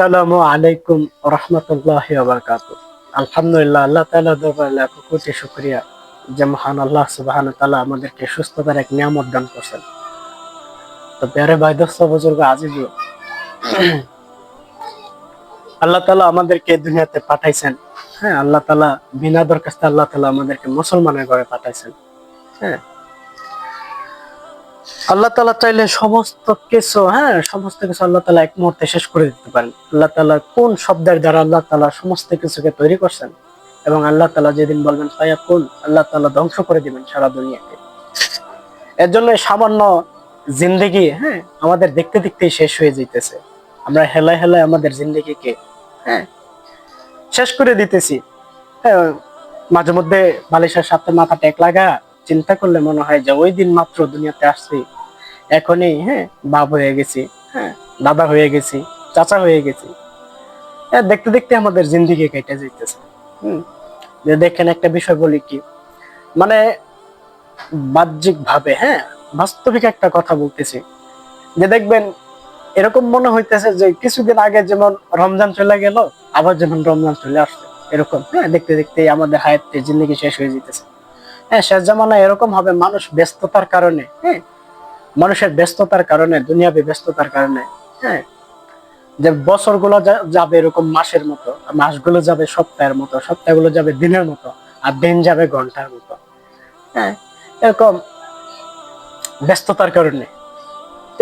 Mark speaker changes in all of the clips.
Speaker 1: আসসালামু আলাইকুম রহমতুল্লাহি ওয়া বারাকাতুহু। আলহামদুলিল্লাহ, আল্লাহ তাআলার দরবারে লাখ কোটি শুকরিয়া যে মহান আল্লাহ সুবহানাহু ওয়া তাআলা আমাদেরকে সুস্থতার এক নিয়ামত দান করছেন। তো প্যারে ভাই দোস্ত বুজুর্গ আজিজ, আল্লাহ তাআলা আমাদেরকে দুনিয়াতে পাঠাইছেন। হ্যাঁ, আল্লাহ তাআলা বিনা দরখাস্তে আল্লাহ তাআলা আমাদেরকে মুসলমানের ঘরে পাঠাইছেন। হ্যাঁ, আল্লাহ তাআলা চাইলে সমস্ত কিছু আল্লাহ তাআলা এক মুহূর্তে শেষ করে দিতে পারেন। আল্লাহ তাআলা কোন শব্দের দ্বারা আল্লাহ তাআলা সমস্ত কিছুকে তৈরি করছেন, এবং আল্লাহ তাআলা যেদিন বলবেন ফায়াকুন, আল্লাহ তাআলা ধ্বংস করে দিবেন সারা দুনিয়াকে। এর জন্য সামান্য জিন্দেগি আমাদের দেখতে দেখতেই শেষ হয়ে যাইতেছে। আমরা হেলায় হেলায় আমাদের জিন্দেগিকে হ্যাঁ শেষ করে দিতেছি। হ্যাঁ, মাঝে মধ্যে বালিশের সাথে মাথা টেক লাগা চিন্তা করলে মনে হয় যে ওই দিন মাত্র দুনিয়াতে আসছি, এখনই বাপ হয়ে গেছি, দাদা হয়ে গেছি, চাচা হয়ে গেছি। দেখতে দেখতে আমাদের জিন্দিগি কেটে যাইতেছে। যে দেখেন, একটা বিষয় বলি কি, মানে বাহ্যিক ভাবে বাস্তবিক একটা কথা বলতেছি, যে দেখবেন এরকম মনে হইতেছে যে কিছুদিন আগে যেমন রমজান চলে গেল, আবার যেমন রমজান চলে আসছে, এরকম দেখতে দেখতে আমাদের হায়াতের জিন্দিগি শেষ হয়ে যেতেছে। শেষ জামানায় এরকম হবে, মানুষের ব্যস্ততার কারণে, দুনিয়াবী ব্যস্ততার কারণে যে বছরগুলো যাবে এরকম মাসের মতো, মাসগুলো যাবে সপ্তাহের মতো, সপ্তাহগুলো যাবে দিনের মতো, আর দিন যাবে ঘন্টার মতো। এরকম ব্যস্ততার কারণে,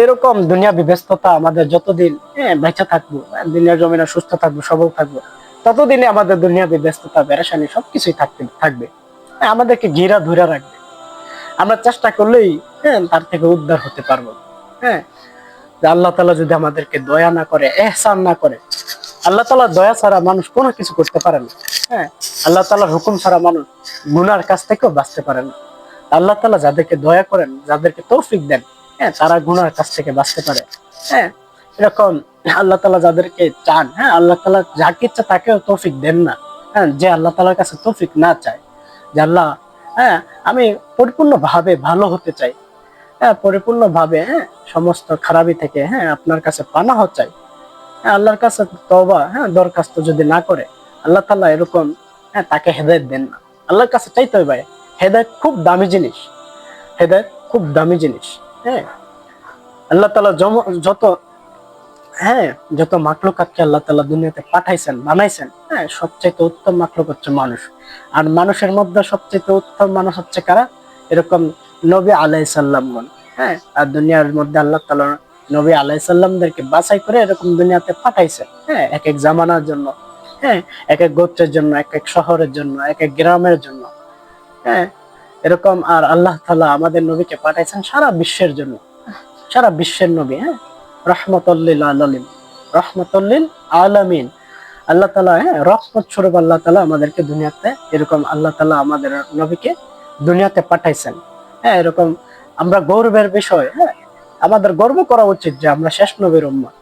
Speaker 1: এরকম দুনিয়াবী ব্যস্ততা আমাদের যতদিন বেঁচে থাকবো, দুনিয়ার জমিনে সুস্থ থাকবো, সবল থাকবো, ততদিনে আমাদের দুনিয়াবী ব্যস্ততা, পেরেশানি সবকিছুই থাকবে, আমাদেরকে ঘিরা ধরে রাখবে। আমরা চেষ্টা করলেই তার থেকে উদ্ধার হতে পারবো। আল্লাহ তাআলা যদি আমাদেরকে দয়া না করে, ইহসান না করে, আল্লাহ তাআলা দয়া ছাড়া মানুষ কোনো কিছু করতে পারে না। আল্লাহ তাআলার হুকুম ছাড়া মানুষ গুনার কাছ থেকেও বাঁচতে পারে না। আল্লাহ তাআলা যাদেরকে দয়া করেন, যাদেরকে তৌফিক দেন, তারা গুনার কাছ থেকে বাঁচতে পারে। এরকম আল্লাহ তাআলা যাদেরকে চান, আল্লাহ তাআলা যাকে ইচ্ছা তাকেও তৌফিক দেন না। যে আল্লাহ তাআলার কাছে তৌফিক না চায়, যে আল্লাহ আমি পরিপূর্ণ ভাবে ভালো হতে চাই, পরিপূর্ণ ভাবে সমস্ত খারাপি থেকে আপনার কাছে পানাহ চাই, আল্লাহর কাছে তওবা দরখাস্ত যদি না করে, আল্লাহ তাআলা এরকম তাকে হেদায়েত দেন না। আল্লাহর কাছে চাইতে হবে ভাই, হেদায়েত খুব দামি জিনিস, হেদায়েত খুব দামি জিনিস। আল্লাহ তাআলা যত মাখলুকাতকে আল্লাহ তাআলা দুনিয়াতে পাঠাইছেন, বানাইছেন, সবচেয়ে উত্তম মাখলুক হচ্ছে মানুষ। আর মানুষের মধ্যে সবচেয়ে উত্তম মানুষ হচ্ছে কারা? এরকম নবী আলাইহিস সালামগণ। আর দুনিয়ার মধ্যে আল্লাহ তাআলা নবী আলাইহিস সালামদেরকে বাছাই করে এরকম দুনিয়াতে পাঠাইছে, এক এক জামানার জন্য, এক এক গোত্রের জন্য, এক এক শহরের জন্য, এক এক গ্রামের জন্য। এরকম আর আল্লাহ তাআলা আমাদের নবীকে পাঠাইছেন সারা বিশ্বের জন্য, সারা বিশ্বের নবী, রাহমাতুল লিল আলামিন, রাহমাতুল লিল আলামিন। আল্লাহ তাআলা রহমত স্বরূপ আল্লাহ তাআলা আমাদেরকে দুনিয়াতে, এরকম আল্লাহ তাআলা আমাদের নবীকে দুনিয়াতে পাঠাইছেন। এরকম আমরা গর্বের বিষয়, আমাদের গর্ব করা উচিত যে আমরা শেষ নবীর উম্মত।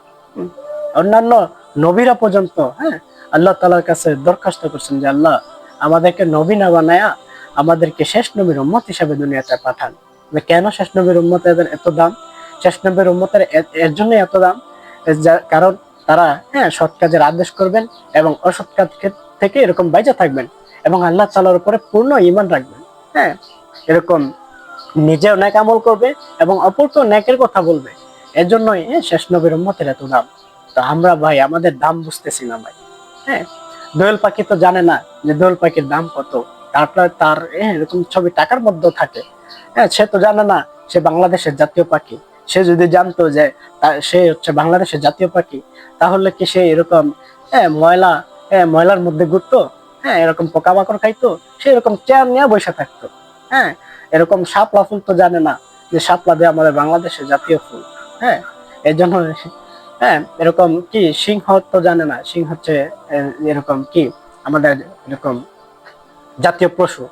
Speaker 1: অন্যান্য নবীরা পর্যন্ত আল্লাহ তাআলার কাছে দরখাস্ত করছেন যে আল্লাহ আমাদেরকে নবী না বানায়া আমাদেরকে শেষ নবীর উম্মত হিসেবে দুনিয়াতে পাঠান। কেন শেষ নবীর উম্মতের এত দাম? শেষ নবীর উম্মতের এর জন্য এত দাম, কারণ তারা সৎ কাজের আদেশ করবেন এবং অসৎ কাজ থেকে এরকম বাইচে থাকবেন, এবং আল্লাহ তাআলার উপরে পূর্ণ ঈমান রাখবেন। এরকম নিজেও নেক আমল করবে এবং অপরকেও নেকের কথা বলবে। এর জন্যই শেষ নবীর উম্মতের এত দাম। তো আমরা ভাই আমাদের দাম বুঝতেছি না ভাই। দোয়েল পাখি তো জানে না যে দোয়েল পাখির দাম কত, তার এরকম ছবি টাকার মধ্যে থাকে। সে তো জানে না সে বাংলাদেশের জাতীয় পাখি। সে যদি জানতো যে সে হচ্ছে বাংলাদেশের জাতীয় পাখি, তাহলে কি সে এরকম ময়লার মধ্যে ঘুরতো, এরকম পোকামাকড় খাইতো? সে এরকম চেয়ার নিয়ে বসে থাকতো? এরকম শাপলা ফুল তো জানে না যে শাপলা দিয়ে আমাদের বাংলাদেশের জাতীয় ফুল। এই জন্য এরকম কি সিংহ তো জানে না সিংহ হচ্ছে এরকম কি আমাদের এরকম জাতীয় পশু।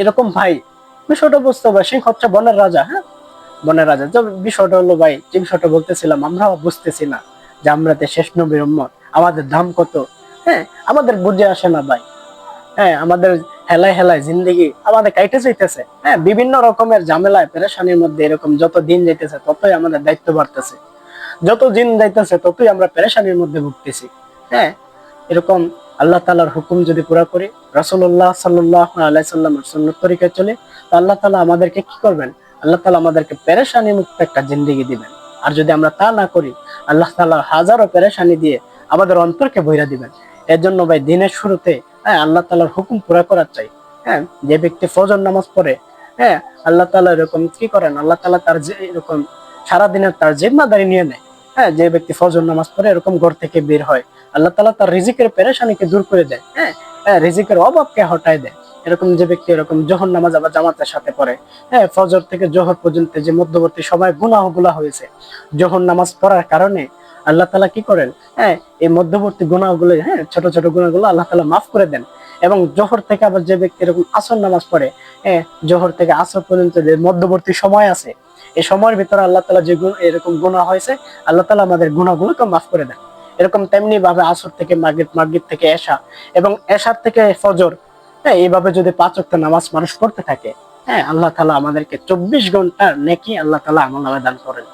Speaker 1: এরকম ভাই বিষয়টা বুঝতে হবে, সিংহ হচ্ছে বনের রাজা। বনের রাজা বিষয়টা হলো ভাই, যে বিষয়টা বলতেছিলাম, আমরাও বুঝতেছি না যে আমরা শেষ নবীর উম্মত, আমাদের দাম কত। আমাদের বুঝে আসে না ভাই। আমাদের হেলায় হেলায় জিন্দেগি আমাদের কাইটে যাইতেছে, বিভিন্ন রকমের ঝামেলায় পেরেশানির মধ্যে, এরকম যত দিন যাইতেছে ততই আমাদের দায়িত্ব বাড়তেছে। যত দিন যাইতেছে ততই আমরা পেরেশানির মধ্যে ভুগতেছি। হ্যাঁ, এরকম আল্লাহ তাআলার হুকুম যদি পুরা করি, রাসূলুল্লাহ সাল্লাল্লাহু আলাইহি সাল্লামের সুন্নাত তরিকায় চলে, তো আল্লাহ তাআলা আমাদেরকে কি করবেন? আল্লাহ তাআলা আমাদেরকে পেরেশানি মুক্ত একটা জিন্দেগি দিবেন। আর যদি আমরা তা না করি, আল্লাহ তাআলা হাজারো পেরেশানি দিয়ে আমাদের অন্তরকে ভইরা দিবেন। এর জন্য ভাই দিনের শুরুতে আল্লাহ তাআলার হুকুম পুরা করার চাই। হ্যাঁ, যে ব্যক্তি ফজর নামাজ পড়ে, হ্যাঁ, আল্লাহ তাআলা এরকম কি করেন, আল্লাহ তাআলা তার যে এরকম সারাদিনের তার জিম্মাদারি নিয়ে নেয়। হ্যাঁ, যে ব্যক্তি ফজর নামাজ পড়ে এরকম ঘর থেকে বের হয়, আল্লাহ তাআলা তার রিজিকের পেরেশানিকে দূর করে দেয়। হ্যাঁ, রিজিকের অভাবকে হটায় দেয়। এরকম যে ব্যক্তি এরকম জোহর নামাজ আবার জামাতের সাথে পড়ে, হ্যাঁ, ফজর থেকে জোহর পর্যন্ত যে মধ্যবর্তী সময় গুনাহগুলা হয়েছে, জোহর নামাজ পড়ার কারণে আল্লাহ তাআলা কি করেন, হ্যাঁ, এই মধ্যবর্তী গুনাহগুলো, হ্যাঁ, ছোট ছোট গুনাহগুলো আল্লাহ তাআলা মাফ করে দেন। এবং জোহর থেকে আবার যে ব্যক্তি এরকম আসর নামাজ পড়ে, হ্যাঁ, জোহর থেকে আসর পর্যন্ত যে মধ্যবর্তী সময় আছে, এই সময়ের ভিতরে আল্লাহ তাআলা যে এরকম গুনাহ হয়েছে, আল্লাহ তাআলা আমাদের গুনাহগুলোকে মাফ করে দেন। এরকম তেমনি ভাবে আসর থেকে মাগরিব, মাগরিব থেকে এশা, এবং এশার থেকে ফজর, হ্যাঁ, এইভাবে যদি 5 ওয়াক্ত নামাজ মানুষ পড়তে থাকে, হ্যাঁ, আল্লাহ তাআলা আমাদেরকে 24 ঘন্টার নেকি আল্লাহ তাআলা আমলনামায় দান করেন।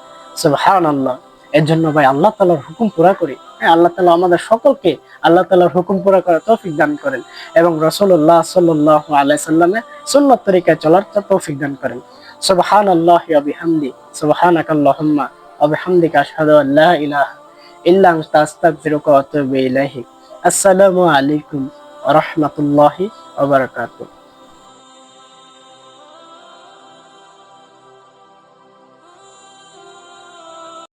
Speaker 1: সুবহানাল্লাহ। এর জন্য ভাই আল্লাহ তাআলার হুকুম পুরা করি। হ্যাঁ, আল্লাহ তাআলা আমাদের সকলকে আল্লাহ তাআলার হুকুম পুরা করার তৌফিক দান করেন এবং রাসূলুল্লাহ সাল্লাল্লাহু আলাইহি সাল্লামের সুন্নাত তরিকায় চলার তৌফিক দান করেন। সুবহানাল্লাহি ওয়া বিহামদি, সুবহানাকাল্লাহুম্মা ওয়া বিহামদিকা আশহাদু আল লা ইলাহা ইল্লা আনতা আস্তাগফিরুকা ওয়া আতুবু ইলাইহি। আসসালামু আলাইকুম ওয়া রাহমাতুল্লাহি ওয়া বারাকাতুহু।